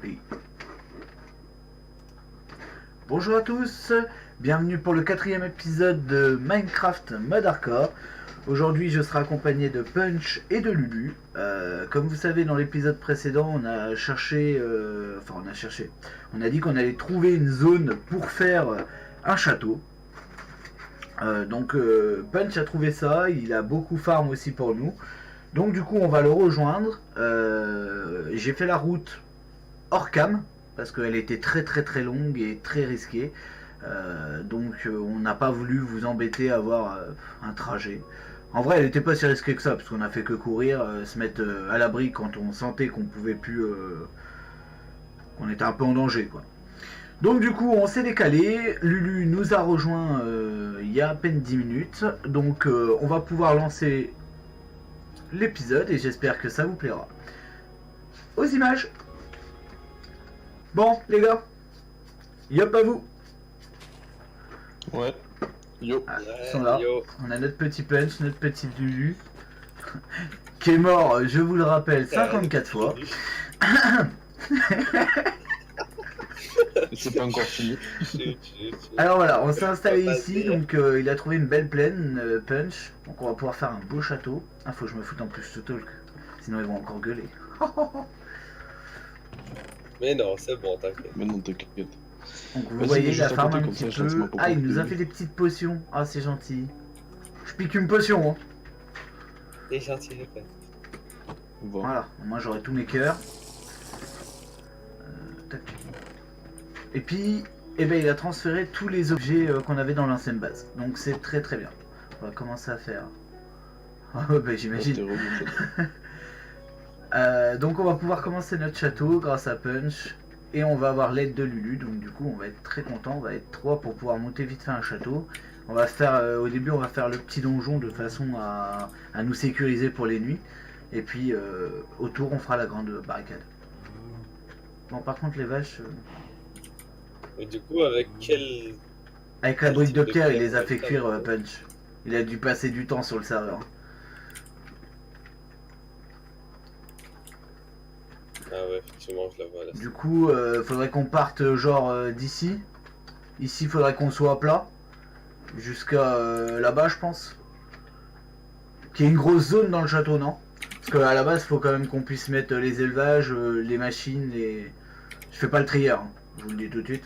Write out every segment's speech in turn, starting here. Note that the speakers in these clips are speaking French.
Oui. Bonjour à tous, bienvenue pour le 4e épisode de Minecraft Mode Hardcore. Aujourd'hui je serai accompagné de Punch et de Lulu. Comme vous savez, dans l'épisode précédent on a cherché, on a dit qu'on allait trouver une zone pour faire un château. Donc Punch a trouvé ça, il a beaucoup farm aussi pour nous. Donc du coup on va le rejoindre. J'ai fait la route hors cam parce qu'elle était très longue et très risquée. Donc on n'a pas voulu vous embêter à avoir un trajet. En vrai elle n'était pas si risquée que ça parce qu'on a fait que courir, se mettre à l'abri quand on sentait qu'on pouvait plus, qu'on était un peu en danger quoi. Donc du coup on s'est décalé, Lulu nous a rejoint il y a à peine 10 minutes, donc on va pouvoir lancer l'épisode et j'espère que ça vous plaira. Aux images. Bon les gars, yop à vous. Ouais. Yo. Ah, ils sont là. Yo. On a notre petit Punch, notre petit Lulu, qui est mort, je vous le rappelle, 54 fois. C'est pas encore fini. Alors voilà, on s'est installé ici, donc il a trouvé une belle plaine, Punch. Donc on va pouvoir faire un beau château. Ah, faut que je me foute en plus de talk, sinon ils vont encore gueuler. Mais non, c'est bon, t'inquiète. Mais non, t'inquiète. Donc vous Vas-y, voyez juste la à farm côté, un comme petit ça, je lance peu. ma popo. Ah, il nous a fait des petites potions. Ah, c'est gentil. Je pique une potion, hein. T'es gentil, répète. Voilà, moi j'aurai tous mes cœurs. Tac. Et puis, eh ben, il a transféré tous les objets qu'on avait dans l'ancienne base. Donc c'est très bien. On va commencer à faire. Ah bah j'imagine. Donc on va pouvoir commencer notre château grâce à Punch. Et on va avoir l'aide de Lulu. Donc du coup on va être très content. On va être 3 pour pouvoir monter vite fait un château. On va faire au début on va faire le petit donjon de façon à nous sécuriser pour les nuits. Et puis autour on fera la grande barricade. Bon par contre les vaches... Et du coup, avec quel... Avec la brique de pierre, il les a on va fait faire, cuire, donc. Punch. Il a dû passer du temps sur le serveur. Ah ouais, effectivement, je la vois là. Du coup, faudrait qu'on parte genre d'ici. Ici, faudrait qu'on soit à plat. Jusqu'à là-bas, je pense. Qu'il y ait une grosse zone dans le château, non? Parce qu'à la base, faut quand même qu'on puisse mettre les élevages, les machines, les... Je fais pas le trieur, hein. Je vous le dis tout de suite.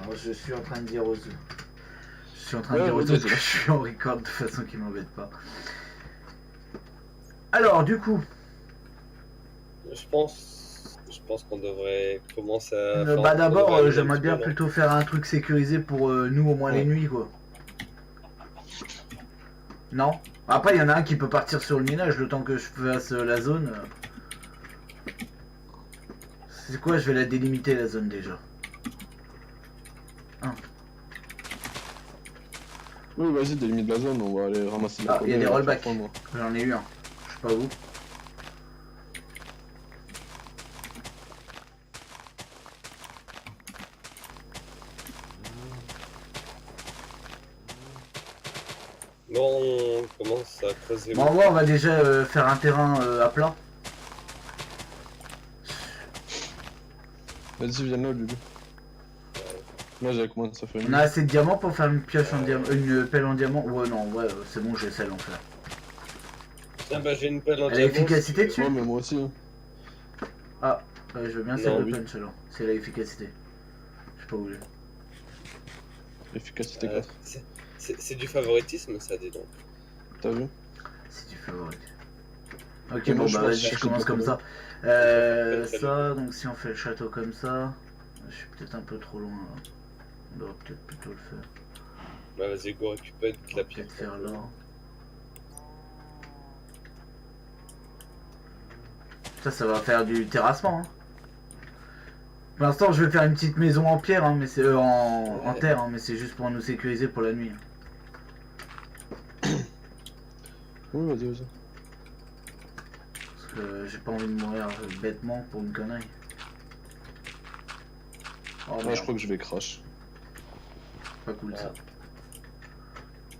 Alors, je suis en train de dire aux œufs. Je suis en train de dire aux autres que je suis en record de façon qu'ils m'embêtent pas. Alors, du coup, Je pense qu'on devrait commencer à... bah d'abord, on devrait aller j'aimerais un petit bien peu, non plutôt faire un truc sécurisé pour nous au moins les nuits, quoi. Non? Après, il y en a un qui peut partir sur le minage le temps que je fasse la zone. C'est quoi? Je vais la délimiter la zone déjà. Oui, vas-y, délimite la zone, on va aller ramasser Ah, il y a des rollbacks. prendre. J'en ai eu un. Je sais pas où. Bon, on commence à creuser. Bon, on va déjà faire un terrain à plat. Vas-y, viens là, Lulu. Là, j'avais commencé à faire On une. a assez de diamants pour faire une pioche en diamant, une pelle en diamant. Ouais, non, ouais, c'est bon, j'ai celle en fer. Ah bah j'ai une pelle en Elle a diamant, efficacité dessus? Ouais, mais moi aussi. Hein. Ah, je veux bien celle Non, de oui. Punch alors. C'est l'efficacité. Je sais pas où j'ai. Efficacité 4. c'est du favoritisme, ça, dis donc. T'as vu? C'est du favori. Ok, Et bon moi, je bah pense vas-y, que je commence c'est comme ça. Salut. Ça, donc si on fait le château comme ça, je suis peut-être un peu trop loin là. On devrait peut-être plutôt le faire. Bah vas-y, go récupère On la va pierre. peut-être faire là. Ça va faire du terrassement. Hein. Pour l'instant, je vais faire une petite maison en pierre, hein, mais c'est en Ouais. terre, hein, mais c'est juste pour nous sécuriser pour la nuit. Oui, vas-y, vas-y. Parce que j'ai pas envie de mourir bêtement pour une connerie. Oh, Ah, merde, je crois que je vais crash. pas cool ça. Ah.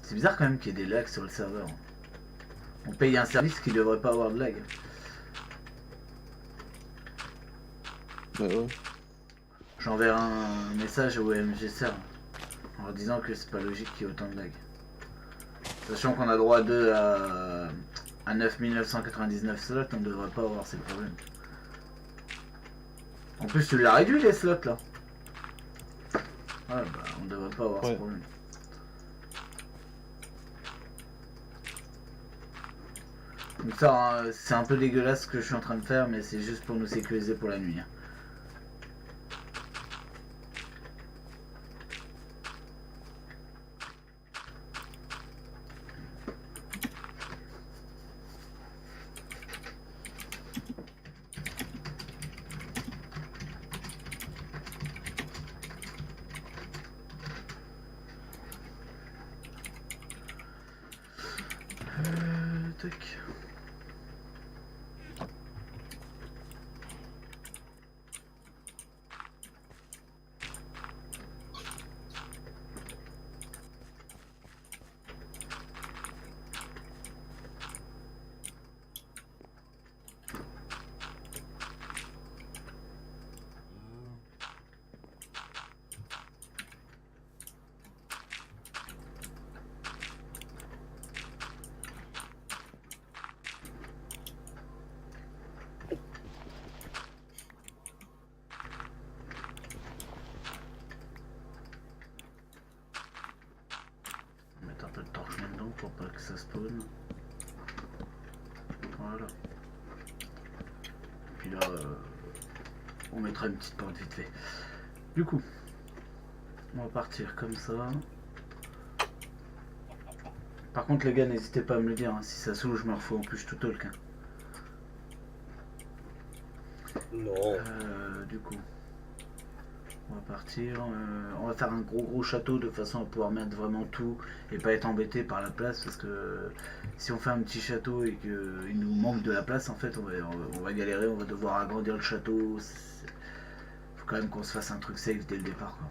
C'est bizarre quand même qu'il y ait des lags sur le serveur. On paye un service qui devrait pas avoir de lag. Ouais. J'enverrai un message au MGSR en leur disant que c'est pas logique qu'il y ait autant de lag. Sachant qu'on a droit à 9999 slots, on devrait pas avoir ces problèmes. En plus, tu l'as réduit les slots là. Ouais, bah on devrait pas avoir ce Ouais. problème. Donc ça, hein, c'est un peu dégueulasse ce que je suis en train de faire, mais c'est juste pour nous sécuriser pour la nuit. Hein. Tac. On va mettre un peu de torche là-dedans pour pas que ça spawn. Voilà. Puis là, on mettra une petite porte vite fait. Du coup, on va partir comme ça. Par contre, les gars, n'hésitez pas à me le dire. Hein. Si ça saoule, je me refais en plus tout talk. Hein. Non. Du coup, on va partir. On va faire un gros château de façon à pouvoir mettre vraiment tout et pas être embêté par la place. Parce que si on fait un petit château et qu'il nous manque de la place, en fait, on va galérer. On va devoir agrandir le château. Faut quand même qu'on se fasse un truc safe dès le départ. Quoi.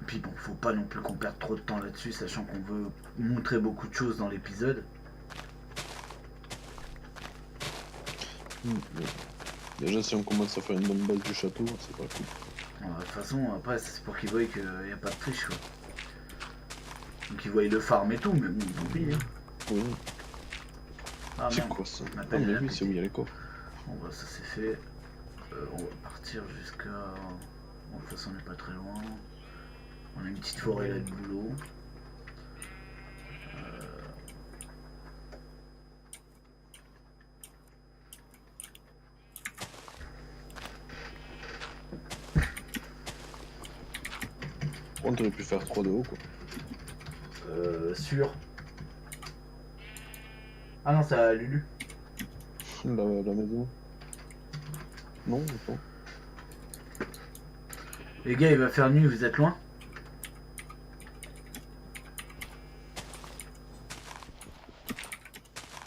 Puis bon, faut pas non plus qu'on perde trop de temps là-dessus, sachant qu'on veut montrer beaucoup de choses dans l'épisode. Déjà, si on commence à faire une bonne base du château, c'est pas cool. De toute façon, après, c'est pour qu'ils voient qu'il n'y a pas de triche. Quoi. Donc ils voient le farm et tout, mais bon, tant pis. Hein. Oui. Ah C'est merde, quoi ça? on Ah, appelle mais la oui, c'est où il y a les coffres. Bon bah ça c'est fait. On va partir jusqu'à... Bon, de toute façon on n'est pas très loin. On a une petite forêt là de boulot. On aurait pu faire 3 de haut, quoi. Sûr. Ah non, c'est à Lulu. La maison. Non, attends. Les gars, il va faire nuit, vous êtes loin?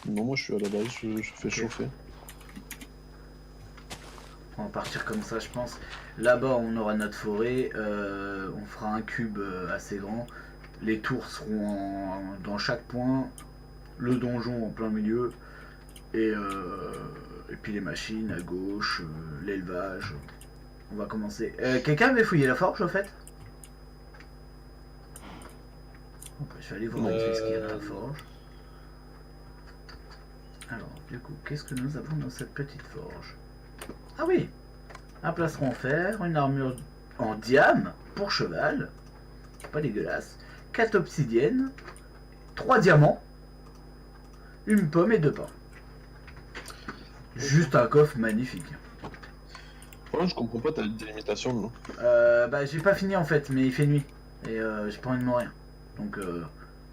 Non, moi je suis à la base, je fais Ok. chauffer. On va partir comme ça, je pense. Là-bas, on aura notre forêt. On fera un cube assez grand. Les tours seront dans chaque point. Le donjon en plein milieu. Et puis les machines à gauche. L'élevage. On va commencer. Quelqu'un avait fouillé la forge, au fait? Bon, bah, je vais aller voir ce qu'il y a dans la forge. Alors, du coup, qu'est-ce que nous avons dans cette petite forge? Ah oui, un plastron en fer, une armure en diamant pour cheval, pas dégueulasse, 4 obsidiennes, 3 diamants, une pomme et 2 pains. Juste un coffre magnifique. Ouais, je comprends pas ta délimitation, non? Bah j'ai pas fini en fait, mais il fait nuit et j'ai pas envie de mourir. Donc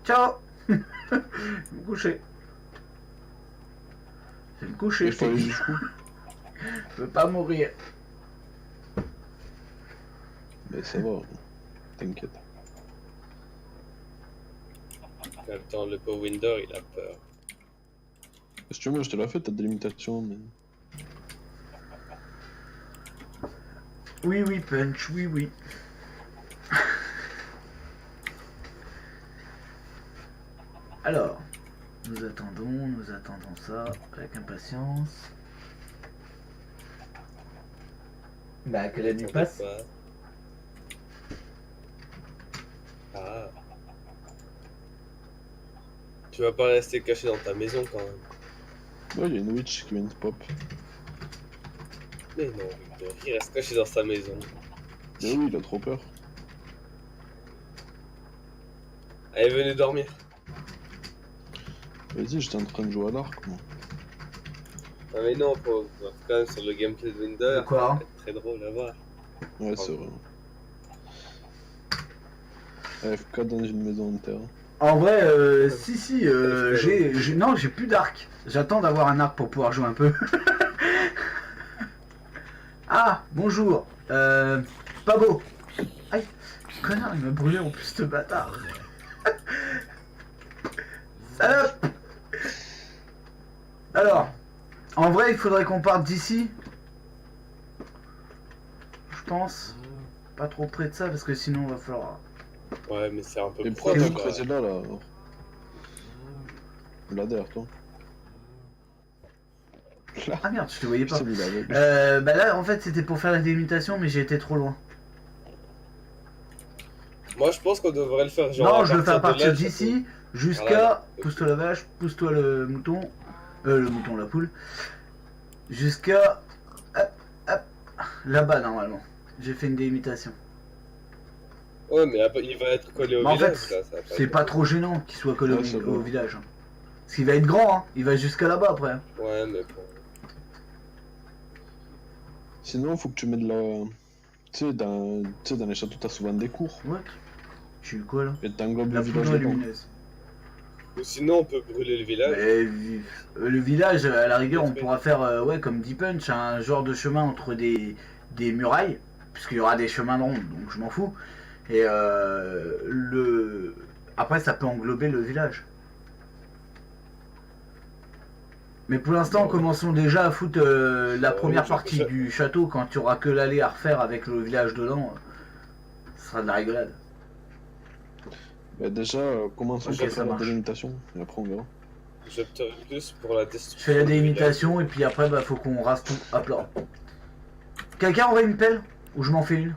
ciao. Je vais me coucher. Je vais me coucher. Il faut aller jusqu'où? Je veux pas mourir. Mais ça va, t'inquiète. Attends, le Powinder, il a peur. Si tu veux, je te l'ai fait ta délimitation, mais... Oui, oui, Punch, oui, oui. Alors, nous attendons ça avec impatience. Bah, que la nuit passe. Ah. Tu vas pas rester caché dans ta maison quand même. Ouais, il y a une witch qui vient de pop. Mais non, Victor, il reste caché dans sa maison. Mais oui, il a trop peur. Allez, venez dormir. Vas-y, j'étais en train de jouer à l'arc, moi. Ah mais non, faut quand même sur le gameplay de Winder. De quoi, hein? C'est très drôle à voir. Ouais, c'est vrai. AFK dans une maison en terre. En vrai, si, non, j'ai plus d'arc. J'attends d'avoir un arc pour pouvoir jouer un peu. Ah, bonjour. Pas beau. Aïe, connard, il m'a brûlé en plus, ce bâtard. Salope. Alors, en vrai, il faudrait qu'on parte d'ici. Je pense. Pas trop près de ça, parce que sinon, il va falloir... Ouais, mais c'est un peu Et pourquoi proche, t'as quoi. creusé là, là alors? Là derrière toi. Là. Ah merde, je te voyais Je pas. t'ai mis là avec. Bah là, en fait, c'était pour faire la délimitation, mais j'ai été trop loin. Moi, je pense qu'on devrait le faire genre. Non, à je le fais à partir partir de là, d'ici jusqu'à... Voilà. Pousse-toi la vache, pousse-toi le mouton. Le mouton, la poule. Jusqu'à... Hop, hop. Là-bas, normalement. J'ai fait une délimitation. Ouais, mais après, il va être collé au Mais en village, fait, là. Ça va c'est être- pas trop gênant qu'il soit collé Ouais, c'est au bon. village. Hein. Parce qu'il va être grand, hein. Il va jusqu'à là-bas, après. Hein. Ouais, mais bon. Sinon, faut que tu mettes de la. Tu sais, dans les châteaux, t'as souvent des cours. What? Tu quoi, là? Et t'englobes La le village poudre dedans. lumineuse. Ou sinon, on peut brûler le village. Mais, le village, à la rigueur, on pourra faire, ouais, comme Deep Punch, un genre de chemin entre des murailles, puisqu'il y aura des chemins de ronde, donc je m'en fous. Et après, ça peut englober le village. Mais pour l'instant, Ouais. commençons déjà à foutre la Ouais, première je- partie je- du château, quand tu auras que l'allée à refaire avec le village dedans. Ce sera de la rigolade. Bah, déjà, commence Ok, par ça faire la marche. délimitation, et après on verra. J'opterais plus pour la Je destruction. fais la du village. délimitation et puis après, bah, faut qu'on rase tout à plat. Quelqu'un aurait une pelle? Ou je m'en fais une?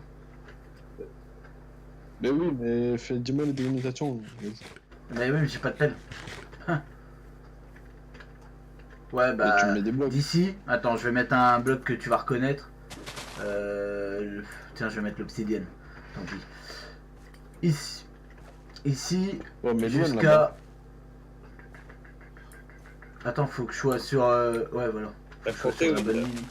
Mais oui, mais dis-moi les délimitations. Vas-y. Bah oui, mais j'ai pas de pelle. Ouais, Et tu me bah, mets des blocs. d'ici, attends, je vais mettre un bloc que tu vas reconnaître. Tiens, je vais mettre l'obsidienne. Tant pis. Ici. Ici, Ouais, mais loin là-bas. jusqu'à... Attends, faut que je sois sur... Ouais, voilà. T'as Faut que je sois compté sur ou la bonne pas? ligne.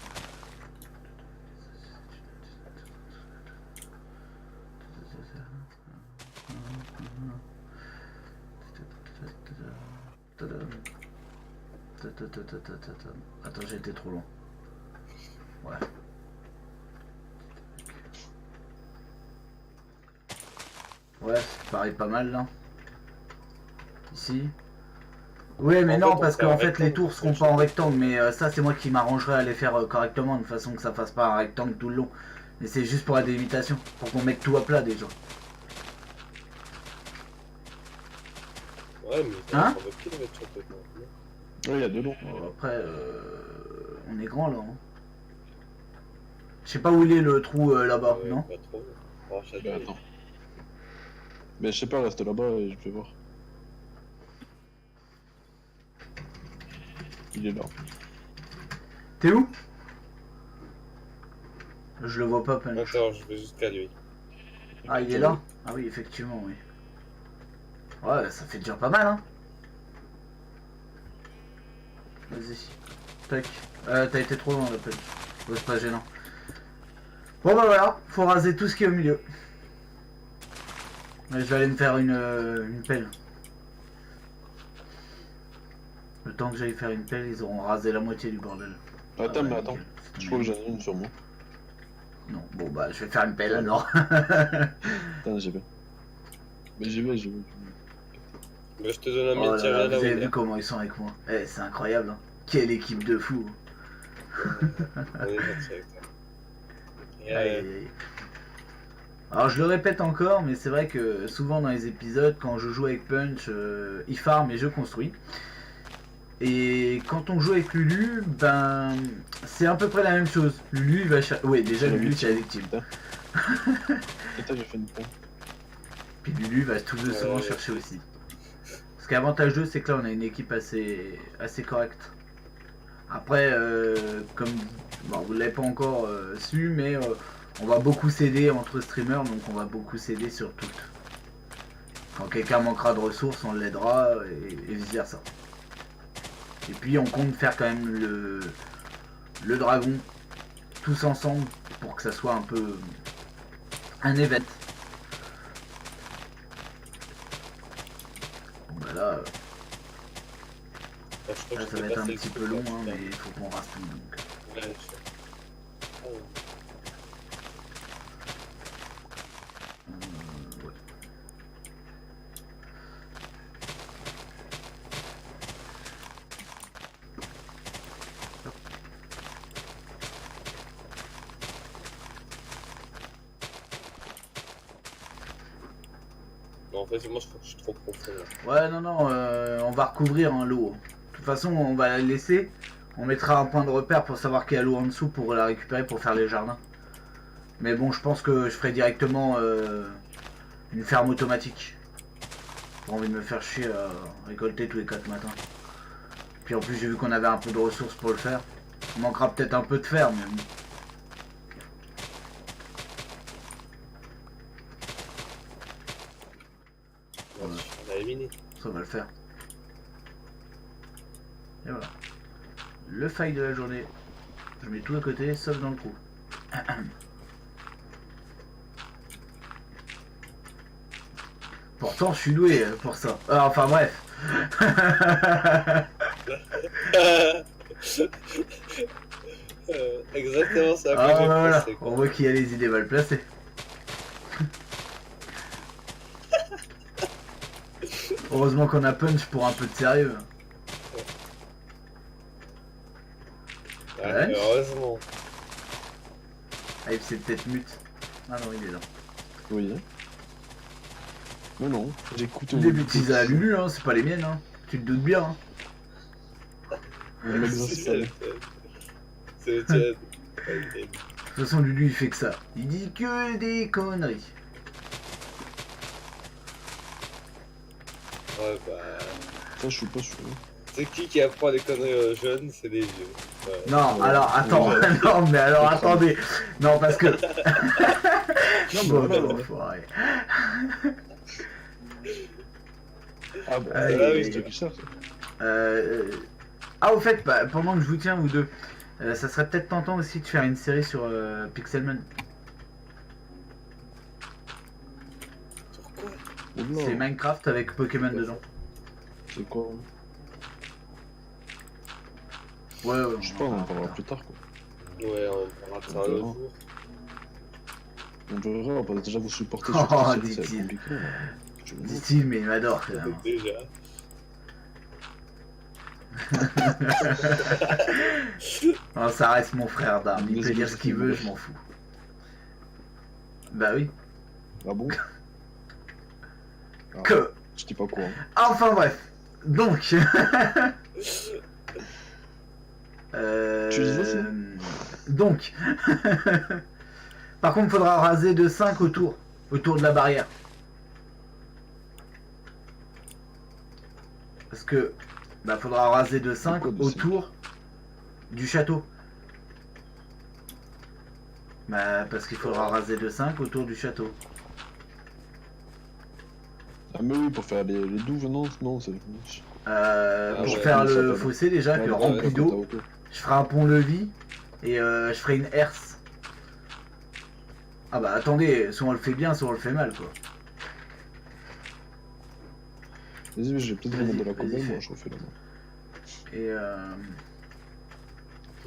Attends, j'ai été trop loin. Ouais. Ouais, ça paraît pas mal là. Ici. Oui, mais En non, fait, parce on fait qu'en un fait, les rectangle. tours seront pas en rectangle. Mais ça, c'est moi qui m'arrangerai à les faire correctement, de façon que ça fasse pas un rectangle tout le long. Mais c'est juste pour la délimitation, pour qu'on mette tout à plat déjà. Ouais, mais Hein? on veut plus le mettre complètement. Ouais, il y a de long. Bon, après, on est grand là. Hein. Je sais pas où il est le trou là-bas, non? Pas trop. Oh, Bah, j'adore. attends. Mais je sais pas, reste là-bas et je vais voir. Il est là. T'es où? Je le vois pas, Punch. Attends, je vais jusqu'à lui. Ah, il est là? Ah oui, effectivement, oui. Ouais, ça fait déjà pas mal, hein. Vas-y. Tac. T'as été trop loin, la Punch. Ouais, c'est pas gênant. Bon bah voilà, faut raser tout ce qui est au milieu. Je vais aller me faire une pelle. Le temps que j'aille faire une pelle, ils auront rasé la moitié du bordel. Attends, Ah ouais, mais attends. nickel. Je crois que j'en ai une sur moi. Non, bon bah je vais faire une pelle alors. Attends, j'y vais. Mais j'y vais. Bah, je te donne un Oh là métier là, à vous la avez winner. vu comment ils sont avec moi. Eh, c'est incroyable. Hein. Quelle équipe de fous. On est gentil avec toi. Et, Aïe, aïe, aïe. Alors je le répète encore, mais c'est vrai que souvent dans les épisodes, quand je joue avec Punch, il farm et je construis. Et quand on joue avec Lulu, ben c'est à peu près la même chose. Lulu il va chercher. Ouais, déjà C'est la Lulu c'est la victime. victime. Attends, j'ai fait une pompe. Puis Lulu va tout doucement chercher aussi. Ce qui est avantageux, c'est que là on a une équipe assez correcte. Après, comme bon, vous ne l'avez pas encore su, mais on va beaucoup s'aider entre streamers, donc on va beaucoup s'aider sur toutes. Quand quelqu'un manquera de ressources, on l'aidera et vice versa. Et puis on compte faire quand même le dragon tous ensemble pour que ça soit un peu un event. Bon bah là, je crois là que ça je va vais être un passer petit le peu coup, long, là. hein, mais il faut qu'on rase tout. Donc. Ouais, je- Oh. Ouais. Non, en fait, moi je crois que je suis trop profond. Là. Ouais, non, non, on va recouvrir un lot. De toute façon, on va la laisser. On mettra un point de repère pour savoir qu'il y a l'eau en dessous pour la récupérer pour faire les jardins. Mais bon, je pense que je ferai directement une ferme automatique. Pas envie de me faire chier à récolter tous les 4 matins. Puis en plus, j'ai vu qu'on avait un peu de ressources pour le faire. Il manquera peut-être un peu de fer, mais bon. Ouais, on a éliminé. Ça va le faire. Et voilà. Le fail de la journée. Je mets tout à côté, sauf dans le trou. Pourtant, je suis doué pour ça. Ah, enfin bref. Exactement ça que Ah j'ai bah voilà, pensé. on voit qu'il y a les idées mal placées. Heureusement qu'on a Punch pour un peu de sérieux. Ouais, heureusement. Ah, il s'est peut-être mute. Ah non, il est là. Oui. Mais non, j'écoute. Des bêtises à Lulu, hein, c'est pas les miennes, hein. Tu te doutes bien, hein. On m'exauce. C'est le tien. De toute façon, Lulu, il fait que ça. Il dit que des conneries. Ouais, bah. Ça, je suis pas sûr. C'est qui apprend des conneries aux jeunes? C'est des vieux. Ouais. Non, Ouais. alors, attends. Non, mais alors, attendez. Non, parce que... Non, Bon, mais bon, voilà. enfoiré. Ah bon, Aïe, c'est aïe, toi qui cherches. Ah, au fait, bah, pendant que je vous tiens, vous deux, ça serait peut-être tentant aussi de faire une série sur Pixelmon. Pourquoi? Oula, C'est Minecraft avec Pokémon dedans. c'est quoi? Ouais, ouais, Je sais pas, on en parlera plus tard quoi. Ouais, on parlera de ça un autre jour. On verra, parce que déjà vous supportez Oh, sur cette série, dit-il. c'est compliqué. Là. Je me dis, Dit-il, mais il m'adore quand même. Déjà. Non, ça reste mon frère d'armes. Il peut Désolé, dire ce qu'il veut, désolé. je m'en fous. Bah oui. ah bon? Ah, Que. je dis pas quoi. Hein. Enfin bref. Donc. Tu disais ça Donc. Par contre, il faudra raser de 5 autour de la barrière. Parce que bah faudra raser de 5 Pourquoi de autour du château. Bah parce qu'il faudra raser de 5 autour du château. Ah mais oui, pour faire les douves, non, c'est... Pour ouais, faire ça le va. fossé déjà, Ouais, le ouais, rempli ouais, d'eau. ouais, ouais. Je ferai un pont-levis et je ferai une herse. Ah bah attendez, soit on le fait bien, soit on le fait mal quoi. Vas-y, je vais peut-être Vas-y, remettre de la vas-y, cobble, fais. moi je refais la main. Et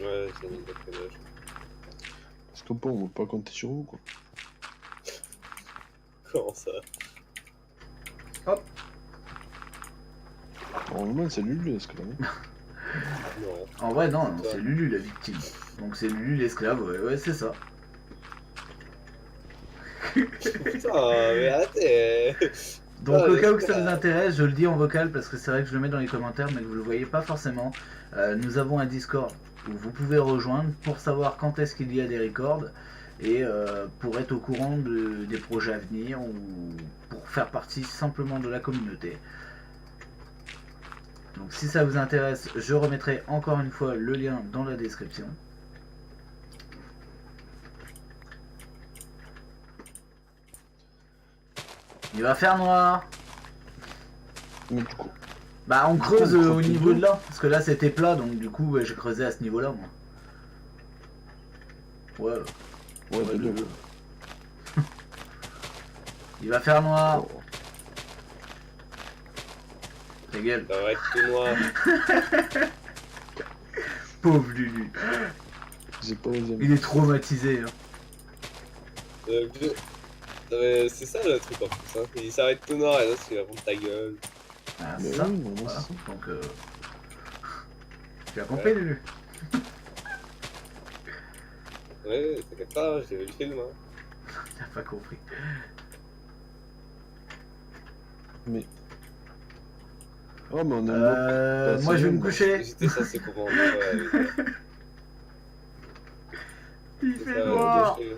Ouais, c'est une bonne connerie. Stop, on va pas compter sur vous, quoi. Comment ça? Normalement, c'est Lulu, l'esclave. Non. En vrai, non, non, Toi. c'est Lulu la victime. Donc c'est Lulu l'esclave, ouais, c'est ça. Putain, mais arrêtez. Donc Ah, au cas où que ça l'esclave. vous intéresse, je le dis en vocal parce que c'est vrai que je le mets dans les commentaires mais que vous le voyez pas forcément. Nous avons un Discord où vous pouvez rejoindre pour savoir quand est-ce qu'il y a des records et pour être au courant des projets à venir ou pour faire partie simplement de la communauté. Donc si ça vous intéresse, je remettrai encore une fois le lien dans la description. Il va faire noir. Mais du coup, Bah on Du coup, creuse on au creuse niveau tout. de là, parce que là c'était plat donc du coup j'ai creusé à ce niveau là moi. Ouais, ouais, ouais, de deux. deux. Il va faire noir, Oh. ta gueule, Ça va être tout noir. pauvre Lulu. J'ai pas osé. Il est traumatisé. Hein. Non, mais c'est ça le truc en plus. Hein. Il s'arrête tout noir et là, c'est la ta gueule. Ah, Mais c'est ça. oui, non, Voilà. c'est ça. Donc tu as compris Lulu. Ouais, t'inquiète pas, j'ai vu le film. Hein. T'as pas compris. Mais. Oh, mais on a un bloc. Moi je vais me coucher. J'étais censé comprendre. Ouais, Il c'est fait ça, noir. le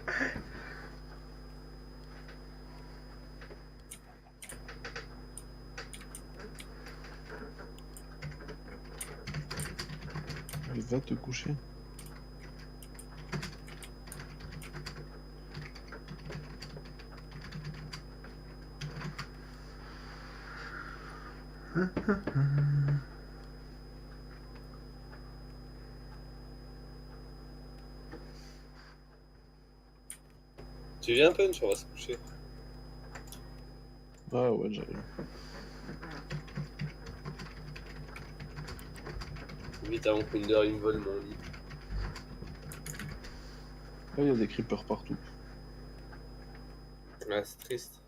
Il va te coucher. Tu viens Punch, on va se coucher. Ah ouais, j'arrive. Vite avant qu'Under il me vole mon lit. Ah, il y a des creepers partout. Ah, c'est triste.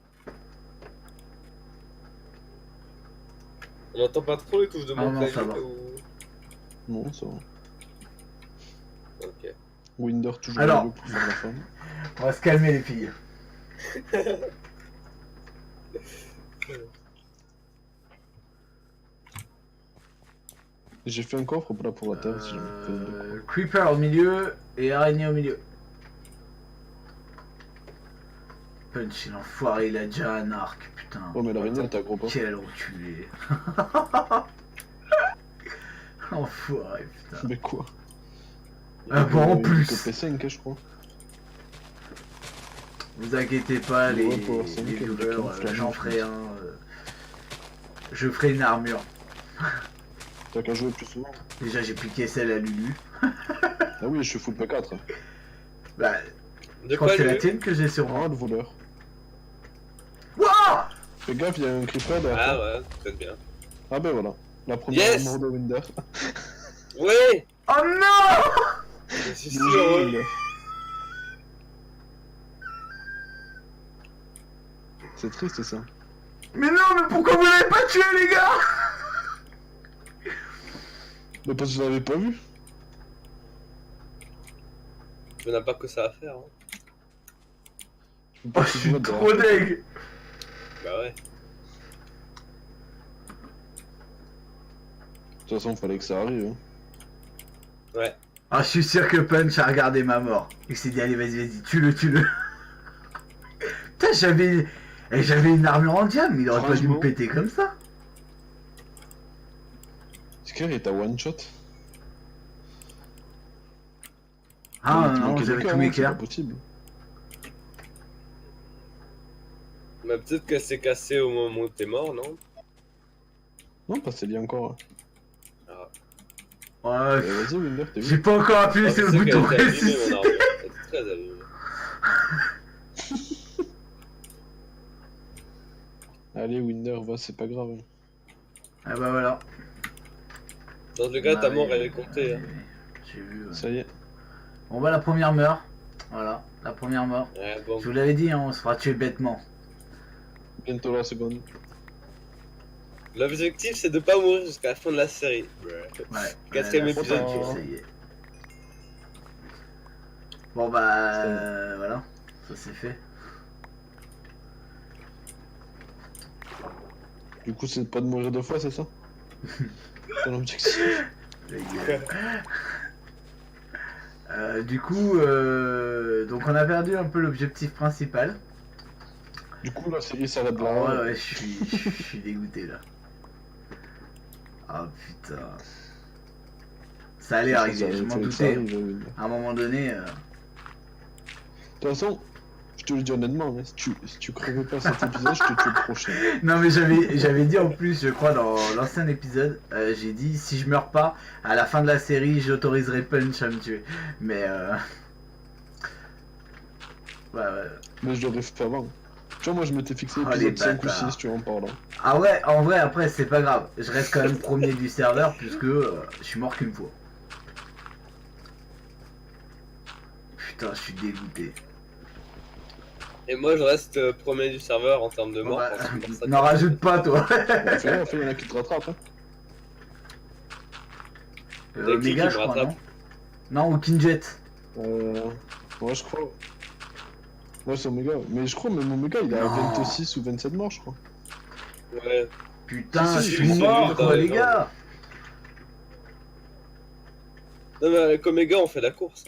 On entend pas trop les touches de Ah mon non, clavier ça va. ou... Non, ça va. Ok. Winder toujours Alors. là pour faire la femme. On va se calmer les filles. J'ai fait un coffre là pour la terre si jamais fait de quoi. Creeper au milieu et araignée au milieu. Punch, il enfoiré, il a déjà un arc, putain. Oh, mais l'araignée elle t'aggro pas. Quel enculé. Enfoiré, putain. Mais quoi? Ah bon, en Il y a plus. que P5, hein, je crois. Vous inquiétez pas, Ouais, les pour Arsène, viewers, il y a plein de flammes, j'en je ferai pense. un. Je ferai une armure. T'as qu'à jouer plus souvent. Déjà, j'ai piqué celle à Lulu. Ah oui, je suis full P4. Bah, De je crois que c'est la lui tienne que j'ai sur moi. Oh, le voleur. Wouah. Fais gaffe, il y a un creeper derrière. Ah toi. ouais, peut-être bien. Ah ben voilà. La première Yes mort de Winder. Ouais. Oh non. Je suis Bien sûr. joué, Ouais. Winder. C'est triste ça. Mais non, mais pourquoi vous l'avez pas tué, les gars? Mais parce que je l'avais pas vu. On n'a pas que ça à faire. Hein. Je peux Oh, pas je te suis jouer trop derrière. deg. Bah ouais. De toute façon, fallait que ça arrive. Hein. Ouais. Ah, je suis sûr que Punch a regardé ma mort. Il s'est dit, allez, vas-y, tue-le. Putain, j'avais une armure en diamant, il aurait pas dû me Franchement. péter comme ça. Est-ce qu'il est à one shot? Ah Il te non, manquait j'avais des tous mes cœurs, c'est pas cœurs. possible. Mais peut-être qu'elle s'est cassée au moment où t'es mort, non? Non, pas Célie encore. Ah. Ouais, Vas-y, Winder, t'es j'ai vu? pas encore appuyé Ah, sur je le sais bouton qu'elle était abîmée, ressusciter. mon armure. Elle était très abîmée. Allez, Winder, va, c'est pas grave. Ah bah voilà. Dans le cas, ta Ouais, mort, elle est comptée. Hein. J'ai vu. Ouais. Ça y est. Bon bah la première meurt. Voilà, la première mort. Ouais, bon. Je vous l'avais dit, hein, on se fera tuer bêtement. Bientôt la seconde. L'objectif, c'est de pas mourir jusqu'à la fin de la série. Ouais. Quatrième là, épisode, ça, tu vois. ça y est. Bon bah Ça voilà, ça c'est fait. Du coup, c'est pas de mourir deux fois, c'est ça? Ton objectif. Les gars. Du coup, donc on a perdu un peu l'objectif principal. Du coup, la série s'arrête Oh, là. ouais, je suis dégoûté là. Ah putain. Ça allait arriver, je m'en doutais. À un moment donné. De toute façon, je te le dis honnêtement, hein, si tu crevais pas cet épisode, je te tue le prochain. Non mais j'avais dit en plus, je crois dans l'ancien épisode, j'ai dit si je meurs pas, à la fin de la série, j'autoriserai Punch à me tuer. Mais ouais. Mais je l'aurais fait avant. Tu vois, moi je m'étais fixé Oh, les épisode 5 ou bâtards. 6, tu vois, en parlant. Ah ouais, en vrai après c'est pas grave. Je reste quand même premier du serveur puisque je suis mort qu'une fois. Putain, je suis dégoûté. Et moi, je reste premier du serveur en termes de Bon, mort. bah, parce que pour ça, n'en rajoute pas toi. Bon, fais, il y en a qui te rattrapent. Hein. T'as qui Omega me je crois rattrape non. Non ou Kinjet. Ouais, je crois. Ouais, c'est Omega. Mais je crois même Omega, il est à Non. 26 ou 27 morts, je crois. Ouais. Putain, Si, je si, suis si, mort si, quoi si, les si. gars. Non, mais avec Omega, on fait la course.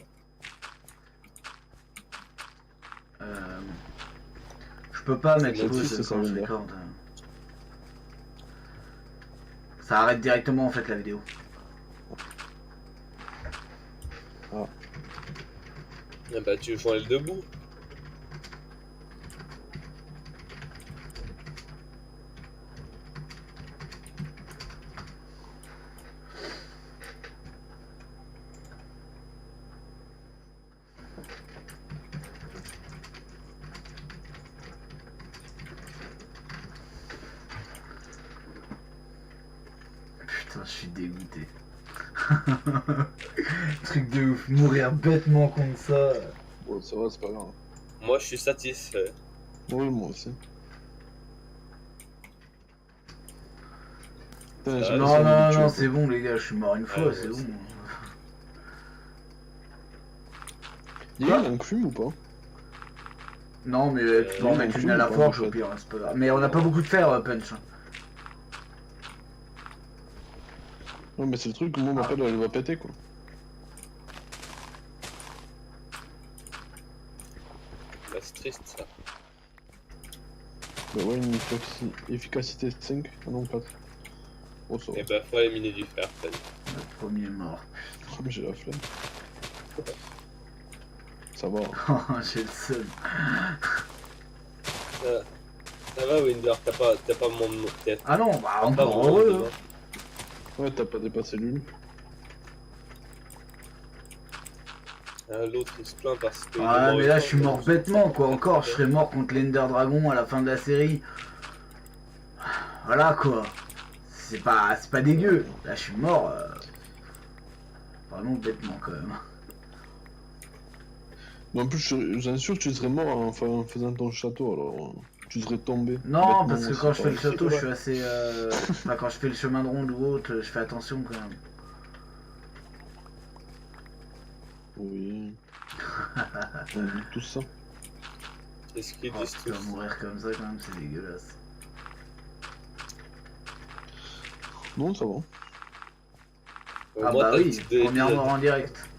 Je peux pas mettre Netflix, pause ça quand veut je dire. recorde. Ça arrête directement en fait la vidéo. Ah bah, tu joues elle debout. Putain, je suis dégoûté. Truc de ouf, mourir bêtement comme ça. Ouais, ça va, c'est pas grave. Moi, je suis satisfait. Oui, moi aussi. Putain, Ah, j'ai Non, pas non, envie de non, tuer, c'est bon les gars, je suis mort une fois, ouais, c'est aussi. bon. Il y a eu un crime ou pas? Non, mais tu peux en oui, mettre non, une à la pas, forge en au fait. pire, hein, c'est pas grave. Mais on n'a pas beaucoup de fer, Punch. Ouais, mais c'est le truc, moi, ma pelle, elle va péter, quoi. Bah, c'est triste ça. Bah ouais, une efficacité 5, ah non 4. Oh, ça va. Et bah, faut éliminer du fer. Fanny. Le premier mort. Oh, mais j'ai la flemme. Ça va. J'ai le seum. Ça va, Winder, t'as pas mon tête. Ah non, bah Pas encore mon heureux. nom, Hein. Ouais, t'as pas dépassé l'une. L'autre il se plaint parce que. Ah mais là je suis mort bêtement quoi, encore je serais mort contre l'Ender Dragon à la fin de la série. Voilà quoi. C'est pas dégueu. Là je suis mort. Vraiment bêtement quand même. Mais en plus, j'en suis sûr que tu serais mort en faisant ton château, alors tu serais tombé. Non Bêtement parce que aussi, quand je fais le pareil. château je suis assez... Enfin quand je fais le chemin de ronde ou autre, je fais attention quand même. Oui. On dit tout ça. C'est ce qu'ils Oh, disent putain, tous. mourir comme ça quand même c'est dégueulasse. Non, ça va. Au Ah moins, bah t'as le oui, titre de première l'épisode. mort en direct.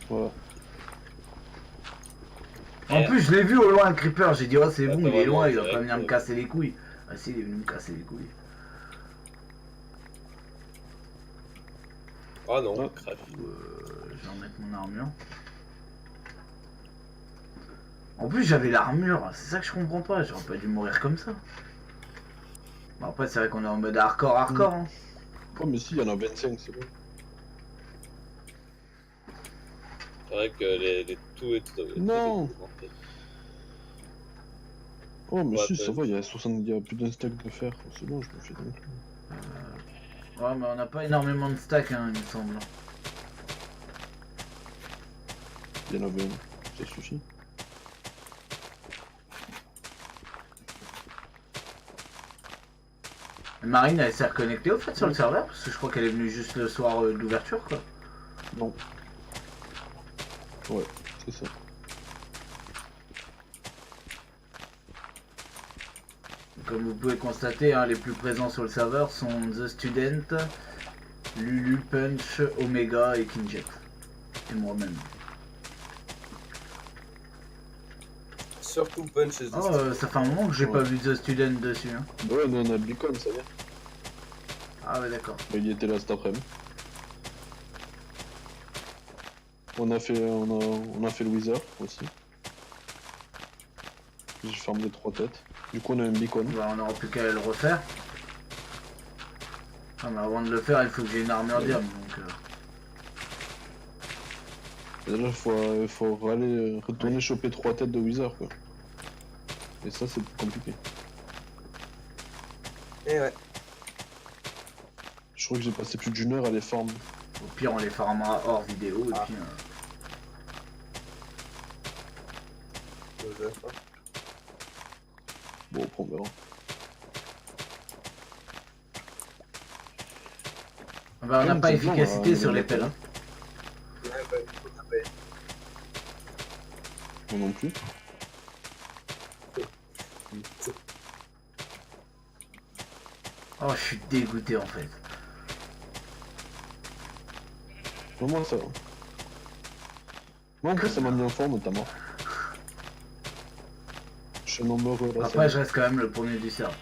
Voilà. En plus je l'ai vu au loin le creeper, j'ai dit oh c'est Ah, bon t'as il est vraiment loin, en il va pas direct, venir me ouais. casser les couilles. Ah si il est venu me casser les couilles. Ah non, Ah. crash. Je vais remettre mon armure. En plus j'avais l'armure, c'est ça que je comprends pas, j'aurais pas dû mourir comme ça. Bon après c'est vrai qu'on est en mode hardcore hein. Oh, mais si, il y en a 25, c'est bon. C'est vrai que les tout et tout. Non. Oh, mais Ouais, si, ça peut-être. va, il y a plus d'un stack de fer. C'est bon, je me fais donc. Ouais mais on n'a pas énormément de stacks hein il me semble. Il y en avait un. ça suffit. Marine, elle s'est reconnectée au fait sur le serveur parce que je crois qu'elle est venue juste le soir d'ouverture quoi. Non. Ouais, c'est ça. Comme vous pouvez constater, hein, les plus présents sur le serveur sont The Student, Lulu, Punch, Omega et Kinjet. Et moi-même. Surtout Punch et The Oh, Student. ça fait un moment que j'ai Ouais. pas vu The Student dessus. Hein. Ouais, nous on a le beacon, ça y est. Ah ouais, d'accord. Mais il était là cet après-midi. On a fait le Wither aussi. J'ai fermé les 3 têtes. Du coup on a un beacon. Bah, on aura plus qu'à le refaire. Ah, mais avant de le faire, il faut que j'ai une armure d'herbe. Donc, Déjà il faut aller retourner choper 3 têtes de Wither quoi. Et ça c'est plus compliqué. Et ouais. Je crois que j'ai passé plus d'1 heure à les farm. au pire, on les farmera hors vidéo. Et Ah. puis, Joseph, hein. Bon après on verra. bah, on n'a Ouais, pas c'est bien, efficacité on a sur un les level pelles. Hein. Ouais, bah, on a pas- Moi non plus. Oh, je suis dégoûté en fait. Mais moi ça va. Moi en plus ça m'a mis en forme notamment. Je suis un homme heureux là. Après, je reste quand même le premier du serveur.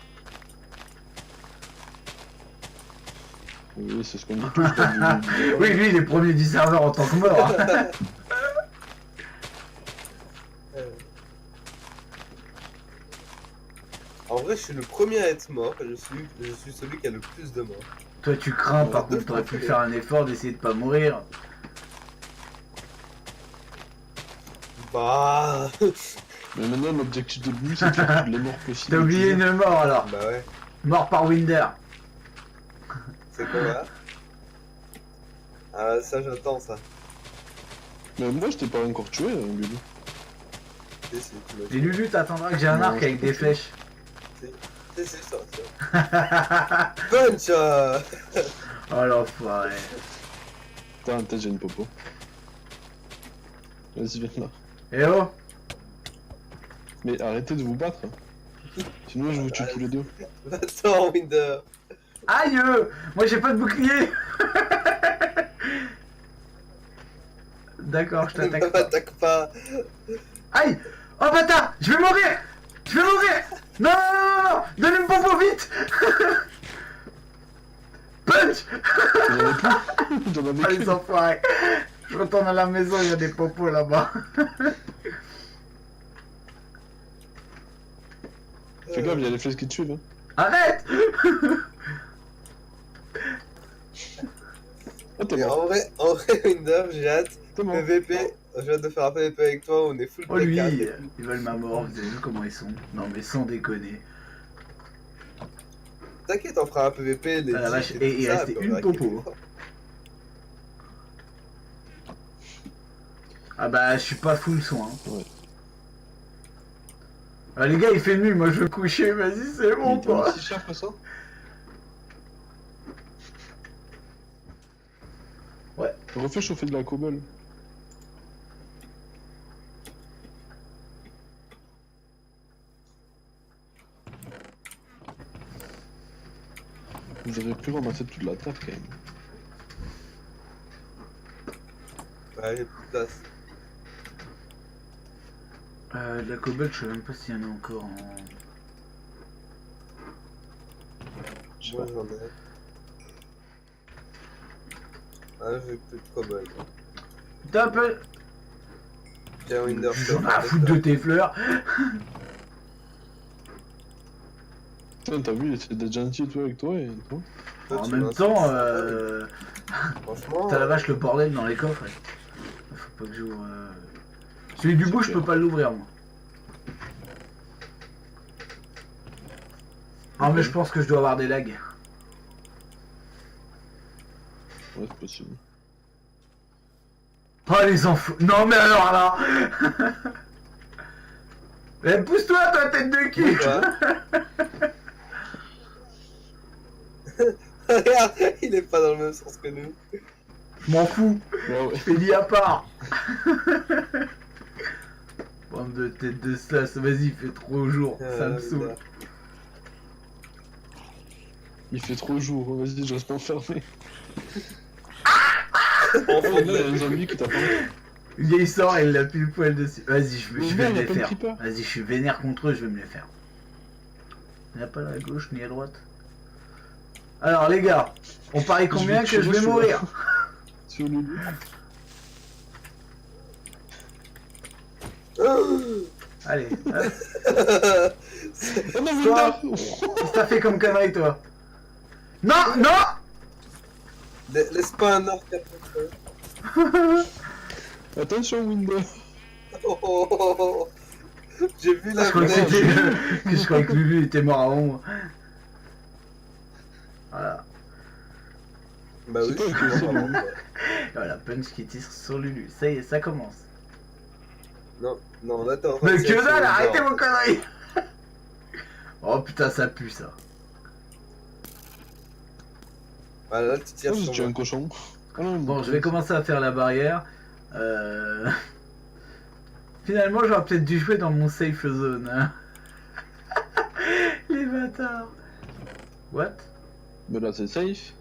Oui c'est ce qu'on dit tous. dans du- Oui, lui, il est premier du serveur en tant que mort. Hein. Euh. En vrai, je suis le premier à être mort et je suis celui qui a le plus de morts. Toi, tu crains, par contre, t'aurais pu faire un effort d'essayer de pas mourir. Bah, Mais maintenant l'objectif de but c'est de faire toutes les morts possibles. T'as oublié une mort alors. bah ouais. Mort par Winder. C'est quoi là? Ah, ça j'attends ça. Mais moi je t'ai pas encore tué Lulu. Si, si, tu m'as Et Lulu, t'attendras que j'ai un Non, arc je avec peux des pas. flèches. C'est ça, ça. Punch Oh l'enfoiré. Putain, j'ai une popo. Vas-y viens là. Eh oh. Mais arrêtez de vous battre. Sinon je vous tue tous les deux. Va-t'en, Winder. Aïe. Moi, j'ai pas de bouclier. D'accord, je Ne t'attaque pas. m'attaque pas. Aïe. Oh bâtard. Je vais mourir. Je vais mourir. Non, non, non, non. Donne une popo vite. Punch. J'en avais plus. J'en avais Ah, qu'une. les enfoirés. Je retourne à la maison, il y a des popos là-bas. Fais gaffe, il y a les flèches qui te suivent. Hein. Arrête. Ah t'es Et mort. en vrai, Winder, j'ai hâte. T'es mort. PVP, j'ai hâte de faire un PVP avec toi, on est full Oh lui, P4. ils veulent ma mort, vous avez vu comment ils sont. Non mais sans déconner. T'inquiète, on fera un PVP, les Ah, la vache, tout et il ça, restait puis on une verra qui est popo. fort. Ah bah je suis pas full soin. Ouais. Ah, les gars il fait nuit, moi je veux me coucher, vas-y c'est bon Il était quoi. aussi cher que ça. Ouais. Refais chauffer de la cobble. Vous auriez pu ramasser toute la terre quand même. Ouais, j'ai plus de place. La cobble, je sais même pas s'il y en a encore en... Je sais Moi pas. j'en ai. Ah, j'ai plus de cobble. T'as un peu... Tiens, Winder, je te J'en ai à fais foutre de tes fleurs. Putain, t'as vu, il essaie d'être gentil et tout avec toi et toi. Toi, En tu même m'insultes, temps, franchement, t'as la vache le bordel dans les coffres. Ouais. Faut pas que j'ouvre... Celui du bout, je peux pas l'ouvrir moi. Ah mais je pense que je dois avoir des lags. Ouais, c'est possible. Oh les enfants. Non mais alors là. Mais pousse-toi toi tête de cul. Quoi? Regarde, il est pas dans le même sens que nous. Je m'en fous. Ouais, ouais. Fais dit à part. Bande de tête de slash. Vas-y, il fait trop jour. Ça me saoule. Il fait trop jour, vas-y, je reste enfermé. En Oh, fond là, de il y a la un zombie qui t'a pas. Il sort et il l'a pile poil dessus. Vas-y, je vais Merde, me y a les pas de faire. creeper. Vas-y, je suis vénère contre eux, je vais me les faire. Il n'y a pas à gauche ni à droite. Alors les gars, on parie combien que je vais mourir? Sur Lulu. Allez, hop. Oh non, Stop. Winter. Qu'est-ce que t'as fait comme connerie toi? Non, non. Laisse pas un orc après. Attention, Winter. Oh, oh, oh, oh. J'ai vu la Je croyais que merde. c'était- je croyais que Lulu était mort avant moi. Voilà. Bah oui, C'est je pas suis que c'est mort lui. avant toi. Voilà, punch qui tire sur Lulu. Ça y est, ça commence. Non, non, là t'es en train Mais de que tirer sur dalle, le arrêtez bord. vos conneries. Oh putain, ça pue ça. Ah là, tu tires Oh, sur tu es un moi. cochon. Oh non, Bon, je vais commencer à faire la barrière. Finalement, j'aurais peut-être dû jouer dans mon safe zone. Hein. Les bâtards. What? Mais là, c'est safe.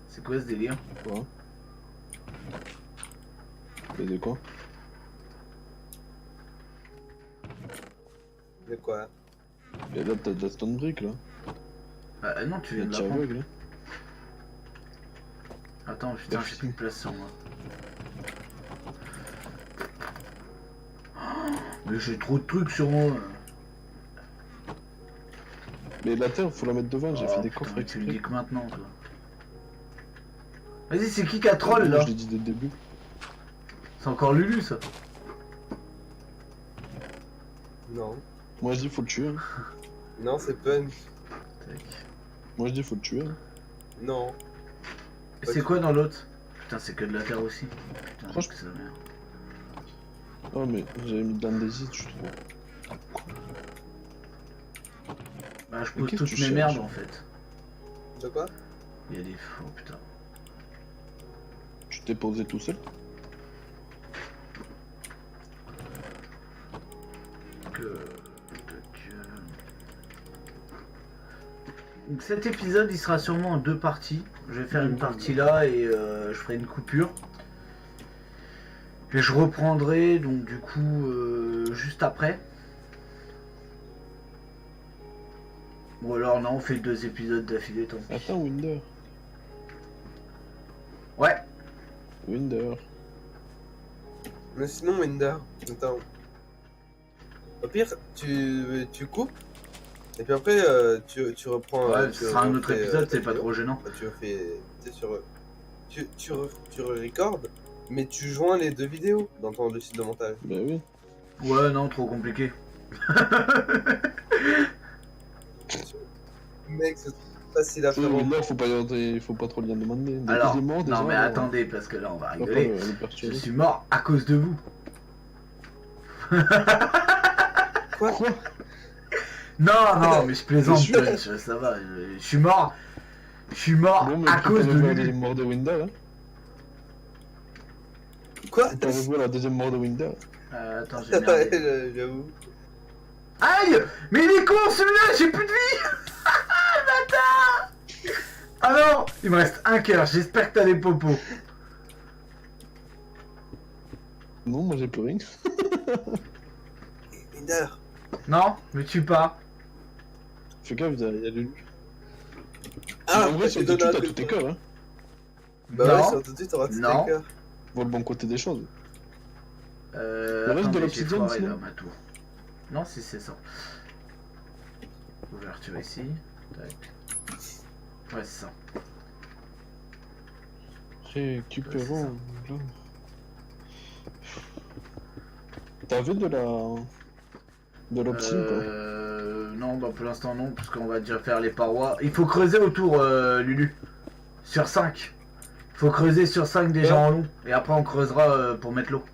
C'est quoi ce délire? Quoi? Et de quoi? De quoi? Et là, t'as de la stone brick là. Ah non, tu Il y viens a de de la tir prendre. aveugle, là. Attends, putain, j'ai plus de place sur moi. Oh, mais j'ai trop de trucs sur moi. Mais la terre, faut la mettre devant, j'ai Oh, fait des putain, coffres mais tu me exprès. dis que maintenant, toi. Vas-y, c'est qui a troll Moi, là? je l'ai dit dès le début. C'est encore Lulu ça. Non. Moi, je dis faut le tuer. Hein. Non, c'est Punch. Tac. Moi, je dis faut le tuer. Hein. Non. Et c'est quoi dans l'autre? Putain, c'est que de la terre aussi. Putain, Franchement. que ça merde. Oh, mais j'avais mis de l'andésite, je trouve. Bah, je Mais pose qu'est-ce que toutes tu mes cherches merdes en fait. De quoi? Il y a des faux, putain. Tu t'es posé tout seul. Que. Donc cet épisode il sera sûrement en deux parties. Je vais faire une partie là et je ferai une coupure. Et je reprendrai donc du coup juste après. Ou alors non, on fait deux épisodes d'affilée tant pis. Attends, Winder. Ouais. Winder. Mais sinon, Winder, attends. Au pire, tu coupes. Et puis après, tu reprends. Ouais, tu ce sera un autre refais, épisode, ta c'est pas vidéo. trop gênant. Bah, tu refais. Tu sais, tu recordes, mais tu joins les deux vidéos dans ton logiciel de montage. Bah oui. Ouais, non, trop compliqué. Mec, c'est facile à Tu faire. sais, en- Winder, faut pas trop lui en demander. Dès Alors, qu'il est mort, déjà, non mais alors, attendez, parce que là on va on va pas rigoler. le Je perturber. suis mort à cause de vous. Quoi? Non, non, mais je plaisante, Bien sûr. Punch, ça va. Je suis mort. Je suis mort Bon, mais à tu cause peux de revoir la lui. deuxième mort de Winder. Hein. Quoi? Tu peux revoir la deuxième mort de Winder. Attends, j'ai merdé. J'avoue. Aïe! Mais il est con celui-là, j'ai plus de vie! Bâtard! Ah non! Il me reste un cœur, j'espère que t'as des popos. Non, moi j'ai plus rien. Winder. Non? Me tue pas. Fais gaffe, il y a Lulu. Ah, En vrai, sur tu le donnes tu un t'as coup tous de tes poing. cœurs. Hein. Bah Non. ouais, sur tout de suite, t'auras tous Non. tes cœurs. Vois le bon côté des choses. Reste de j'ai l'obsidian, foiré sinon là ma tour. Non, si c'est ça. Ouverture ici. Tac. Ouais, c'est ça. Récupérons. là. T'avais de la. De l'obsidian quoi. Non, bah pour l'instant non, parce qu'on va déjà faire les parois. Il faut creuser autour, Lulu. Sur 5. Faut creuser sur 5 déjà Ouais. en long. Et après on creusera pour mettre l'eau.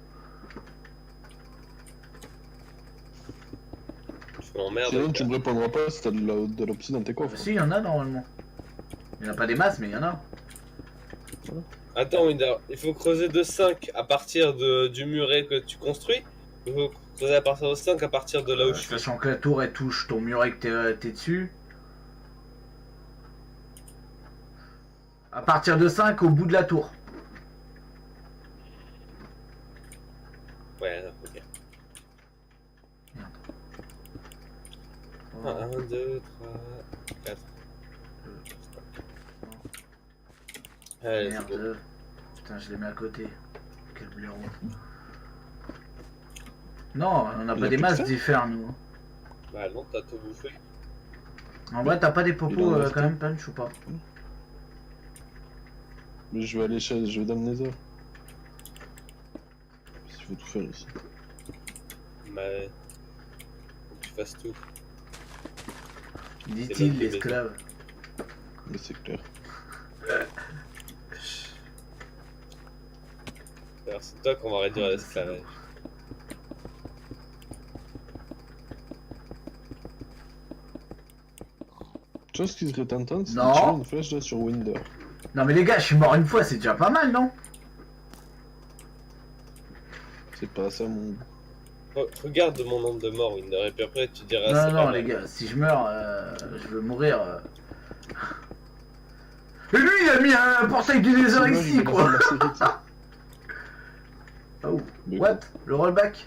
Je m'emmerde. Sinon, tu me répondras pas si t'as de l'obsidian dans tes coffres. Si, il y en a normalement. Il n'y en a pas des masses, mais il y en a. Attends, Winder, il faut creuser de 5 à partir du muret que tu construis. Il faut creuser à partir de 5 à partir de là où je suis. Sachant que la tour elle touche ton muret que t'es dessus. À partir de 5 au bout de la tour. Ouais, ok. Merde. 1, 2, 3, 4. Allez, c'est bon. Merde. Putain, je les mets à côté. Quel blaireau. Non, on n'a Il pas a des plus masses que ça d'y nous. hein. Bah non, t'as tout bouffé. En vrai, t'as pas des Il popos en reste quand un. même, punch ou pas? Mais je vais aller je vais dans le nether. Il faut tout faire ici. Bah ouais. Faut que tu fasses tout. Dit-il, l'autre l'esclave. Mais c'est clair. Alors c'est toi qu'on va réduire à l'esclavage. Tu vois ce qui serait tentant, c'est de Non. tirer une flèche là sur Winder. Non mais les gars, je suis mort une fois, c'est déjà pas mal, non? C'est pas ça mon goût. Regarde mon nombre de morts, Winder, et puis après tu diras Non, c'est non, pas les mal. gars, si je meurs, je veux mourir. Et lui, il a mis un portail du Nether Sinon, ici, je vais quoi! la faire la série, Oh, Mais what? Le rollback?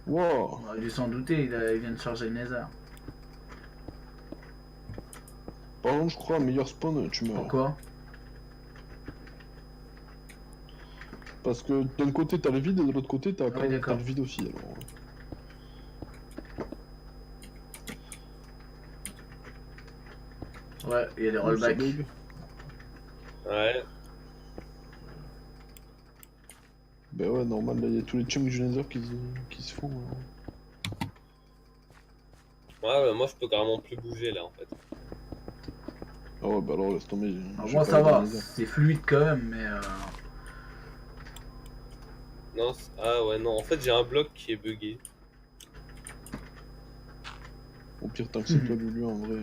Wow. On aurait dû s'en douter, il vient de charger le Nether. Par contre, je crois, meilleur spawn, tu meurs. Pourquoi? Parce que d'un côté t'as le vide et de l'autre côté t'as Oui, d'accord. le vide aussi. Alors. Ouais, il y a des Ça rollbacks. bug. Ouais. Bah ouais, normal, là il y a tous les chunks du Nether qui se font. Ouais, bah moi je peux carrément plus bouger là en fait. Ah ouais, bah alors laisse tomber. Alors j'ai moi pas ça le va, Nether. c'est fluide quand même, mais Non, ah ouais, non, en fait j'ai un bloc qui est bugué. Au pire, tant que c'est toi Lulu en vrai.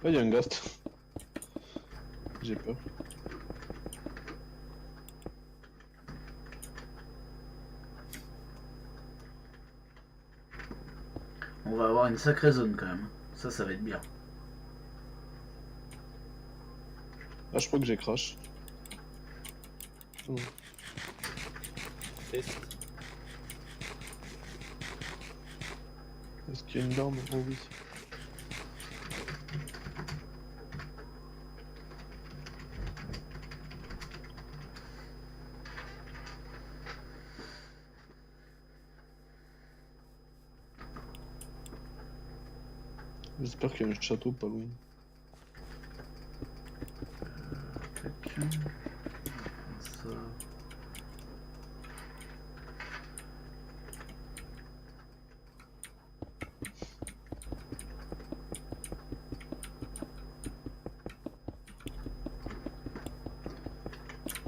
Ah, il y a un ghast. J'ai peur. on va avoir une sacrée zone quand même. Ça va être bien. Ah, je crois que j'ai crash. Oh. Triste. Est-ce qu'il y a une larme? Oh oui. J'espère qu'il y a un château pas loin. Tac. Ça.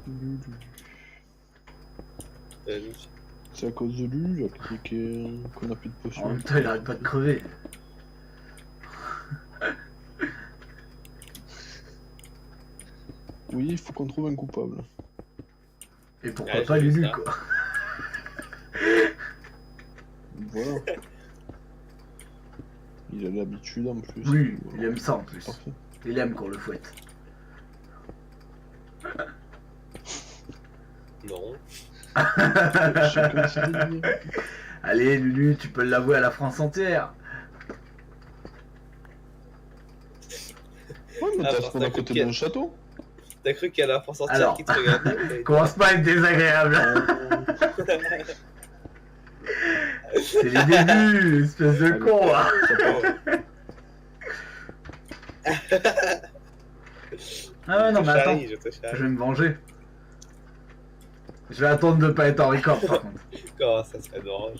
Lulu. Lulu. C'est à cause de Lulu là, qu'on a plus de En potions. même temps, il arrête pas de crever. Oui, il faut qu'on trouve un coupable. Et pourquoi Ouais, pas j'ai vu Lulu, ça. quoi. Voilà. Il a l'habitude en plus. Oui, Voilà. il aime ça en plus. Parfait. Il aime qu'on le fouette. Non. Chacun ses délires. Allez, Lulu, tu peux l'avouer à la France entière. Ouais, mais Ah, t'as parce spawn que à côté t'as- d'un château. T'as cru qu'il y a la France entière Alors. qui te regardait? Commence pas à être désagréable. C'est les débuts, espèce de Allez. con. Hein. Ça part. Ah ouais, non, mais attends, Je te je charrie. vais me venger. Je vais attendre de pas être en record par contre. Comment ça serait drôle?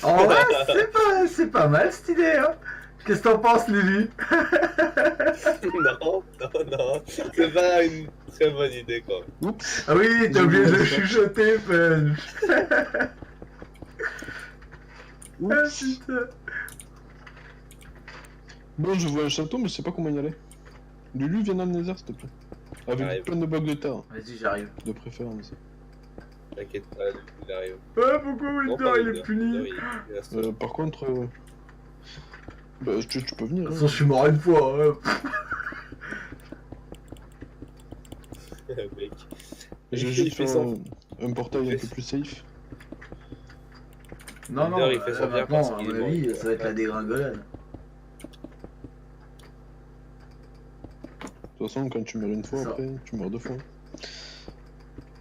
En vrai, c'est pas mal cette idée, hein. Qu'est-ce que t'en penses, Lulu? Non, c'est pas une très bonne idée quoi. Oups. Ah oui, t'as J'ai oublié de oublié le ça. chuchoter, Punch. Ah Oups. putain. Bon, je vois un château, mais je sais pas comment y aller. Lulu, viens dans le Nether, s'il te plaît. Avec Arrive. plein de blocs de terre, Vas-y, j'arrive. de préférence. T'inquiète pas, il arrive. Ah, pourquoi Non, Winter, pas il est Winder, puni? Winder, il reste- Par contre, bah, tu peux venir. De toute Hein. façon, je suis mort une fois. Hein. Mec. Je vais Il juste fait faire son- un portail il un fait peu plus safe. Non, non, Winder, il fait son bien parce maintenant, à qu'il mon est avis, mort. ça va être la dégringolade. De toute façon, quand tu meurs une fois, Ça. après, tu meurs deux fois.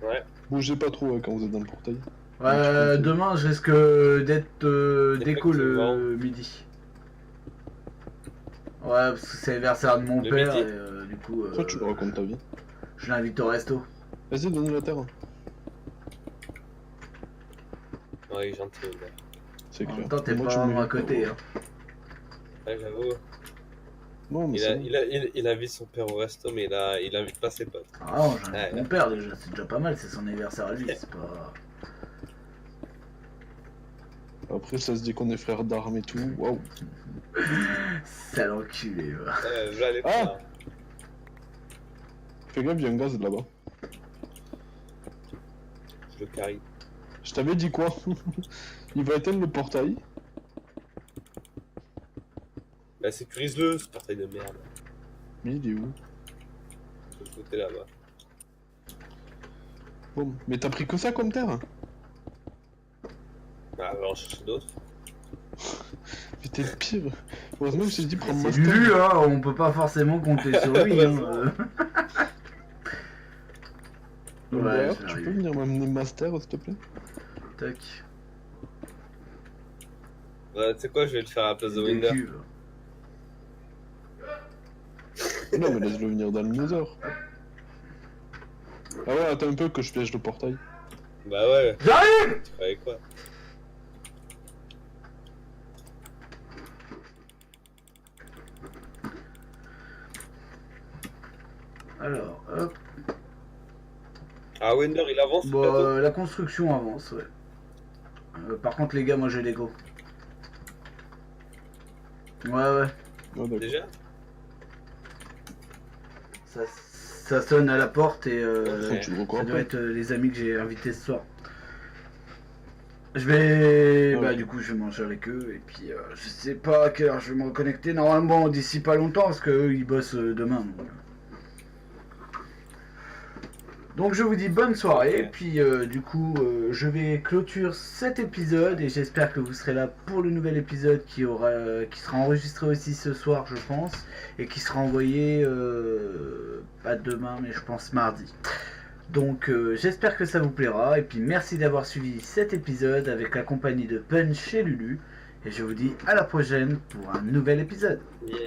Ouais. Bougez pas trop quand vous êtes dans le portail. Demain, je risque d'être déco Effectivement. le midi. Ouais, parce que c'est l'anniversaire de mon Le père, midi. et du coup, Toi, tu me racontes ta vie. je l'invite au resto. Vas-y, donne la terre. Ouais, il est gentil, Winder. C'est En clair. même temps, t'es Moi, pas tu me vraiment à mérites côté. pas. Hein. Ouais, j'avoue. Non, mais Il, c'est bon. il invite son père au resto, mais il invite pas ses potes. Ah non, j'invite Ouais. mon père déjà, c'est déjà pas mal, c'est son anniversaire à lui, c'est pas... Après, ça se dit qu'on est frères d'armes et tout. Waouh. Sale enculé, va. Je vais aller Ah faire. Fais gaffe, il y a un gaz là-bas. Je le carry. Je t'avais dit quoi? Il va éteindre le portail. Bah, sécurise-le, ce portail de merde. Mais il est où? Je vais le foutre là-bas. Bon. Mais t'as pris que ça comme terre? Ah, on va en chercher d'autres. Mais t'es le pire. Heureusement que j'ai dit prendre C'est Master. Lulu, hein, on peut pas forcément compter sur lui. Hein. Donc, Ouais, d'ailleurs, tu j'arrive. peux venir m'amener Master, s'il te plaît? Tac. Ouais, tu sais quoi, je vais le faire à la place de Winder. Vécu, Non, mais laisse-le venir dans le Nether. Ah ouais, attends un peu que je piège le portail. Bah ouais, J'arrive. tu croyais quoi? Alors, hop. Ah, Winder, il avance Bon, bientôt. la construction avance, ouais. Par contre, les gars, moi j'ai l'écho. Ouais, ouais. Ah, d'accord. Déjà? Ça sonne à la porte et Ouais. Tu le recours ça doit après. être les amis que j'ai invités ce soir. Je vais... Ah Bah ouais. du coup je vais manger avec eux et puis je sais pas à quelle heure je vais me reconnecter. Normalement d'ici pas longtemps parce qu'eux ils bossent demain. Donc je vous dis bonne soirée Ok. et puis du coup je vais clôturer cet épisode et j'espère que vous serez là pour le nouvel épisode qui sera enregistré aussi ce soir je pense et qui sera envoyé pas demain mais je pense mardi. Donc j'espère que ça vous plaira et puis merci d'avoir suivi cet épisode avec la compagnie de Punch et Lulu et je vous dis à la prochaine pour un nouvel épisode. Yeah.